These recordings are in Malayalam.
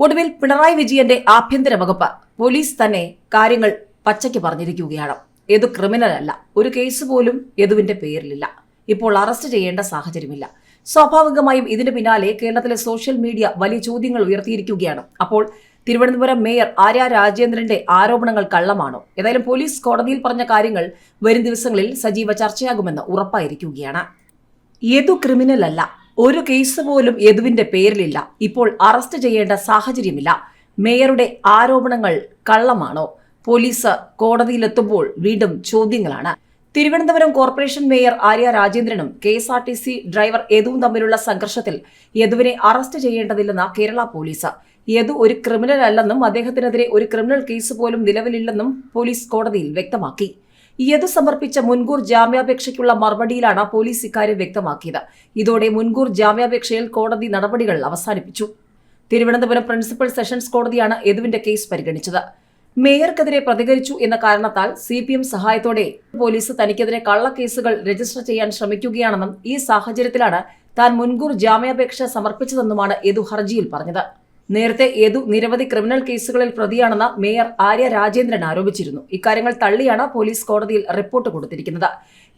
ഒടുവിൽ പിണറായി വിജയന്റെ ആഭ്യന്തര വകുപ്പ് പോലീസ് തന്നെ കാര്യങ്ങൾ പച്ചയ്ക്ക് പറഞ്ഞിരിക്കുകയാണ്. യദു ക്രിമിനൽ അല്ല, ഒരു കേസ് പോലും യദുവിന്റെ പേരിലില്ല, ഇപ്പോൾ അറസ്റ്റ് ചെയ്യേണ്ട സാഹചര്യമില്ല. സ്വാഭാവികമായും ഇതിന് പിന്നാലെ കേരളത്തിലെ സോഷ്യൽ മീഡിയ വലിയ ചോദ്യങ്ങൾ ഉയർത്തിയിരിക്കുകയാണ്. അപ്പോൾ തിരുവനന്തപുരം മേയർ ആര്യ രാജേന്ദ്രന്റെ ആരോപണങ്ങൾ കള്ളമാണോ? ഏതായാലും പോലീസ് കോടതിയിൽ പറഞ്ഞ കാര്യങ്ങൾ വരും ദിവസങ്ങളിൽ സജീവ ചർച്ചയാകുമെന്ന് ഉറപ്പായിരിക്കുകയാണ്. യദു ക്രിമിനൽ അല്ല, ഒരു കേസ് പോലും യദുവിന്റെ പേരിലില്ല, ഇപ്പോൾ അറസ്റ്റ് ചെയ്യേണ്ട സാഹചര്യമില്ല. മേയറുടെ ആരോപണങ്ങൾ കള്ളമാണോ? പോലീസ് കോടതിയിലെത്തുമ്പോൾ വീണ്ടും ചോദ്യങ്ങളാണ്. തിരുവനന്തപുരം കോർപ്പറേഷൻ മേയർ ആര്യ രാജേന്ദ്രനും KSRTC ഡ്രൈവർ യദുവും തമ്മിലുള്ള സംഘർഷത്തിൽ യദുവിനെ അറസ്റ്റ് ചെയ്യേണ്ടതില്ലെന്ന കേരള പോലീസ്. യദു ഒരു ക്രിമിനൽ അല്ലെന്നും അദ്ദേഹത്തിനെതിരെ ഒരു ക്രിമിനൽ കേസ് പോലും നിലവിലില്ലെന്നും പോലീസ് കോടതിയിൽ വ്യക്തമാക്കി. യദു സമർപ്പിച്ച മുൻകൂർ ജാമ്യാപേക്ഷയ്ക്കുള്ള മറുപടിയിലാണ് പോലീസ് ഇക്കാര്യം വ്യക്തമാക്കിയത്. ഇതോടെ മുൻകൂർ ജാമ്യാപേക്ഷയിൽ കോടതി നടപടികൾ അവസാനിപ്പിച്ചു. തിരുവനന്തപുരം പ്രിൻസിപ്പൽ സെഷൻസ് കോടതിയാണ് യദുവിന്റെ കേസ് പരിഗണിച്ചത്. മേയർക്കെതിരെ പ്രതികരിച്ചു എന്ന കാരണത്താൽ CPM സഹായത്തോടെ പോലീസ് തനിക്കെതിരെ കള്ളക്കേസുകൾ രജിസ്റ്റർ ചെയ്യാൻ ശ്രമിക്കുകയാണെന്നും ഈ സാഹചര്യത്തിലാണ് താൻ മുൻകൂർ ജാമ്യാപേക്ഷ സമർപ്പിച്ചതെന്നുമാണ് യദു ഹർജിയിൽ പറഞ്ഞത്. നേരത്തെ യദു നിരവധി ക്രിമിനൽ കേസുകളിൽ പ്രതിയാണെന്ന് മേയർ ആര്യ രാജേന്ദ്രൻ ആരോപിച്ചിരുന്നു. ഇക്കാര്യങ്ങൾ തള്ളിയാണ് പോലീസ് കോടതിയിൽ റിപ്പോർട്ട് കൊടുത്തിരിക്കുന്നത്.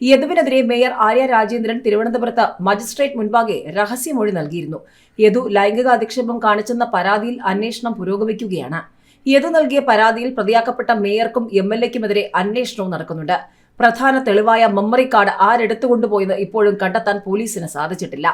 യദുവിനെതിരെ മേയർ ആര്യ രാജേന്ദ്രൻ തിരുവനന്തപുരത്ത് മജിസ്ട്രേറ്റ് മുൻപാകെ രഹസ്യമൊഴി നൽകിയിരുന്നു. യദു ലൈംഗിക അധിക്ഷേപം കാണിച്ചെന്ന പരാതിയിൽ അന്വേഷണം പുരോഗമിക്കുകയാണ്. യദു നൽകിയ പരാതിയിൽ പ്രതിയാക്കപ്പെട്ട മേയർക്കും MLAക്കുമെതിരെ അന്വേഷണവും നടക്കുന്നുണ്ട്. പ്രധാന തെളിവായ മെമ്മറി കാർഡ് ആരെടുത്തുകൊണ്ടുപോയെന്ന് ഇപ്പോഴും കണ്ടെത്താൻ പോലീസിന് സാധിച്ചിട്ടില്ല.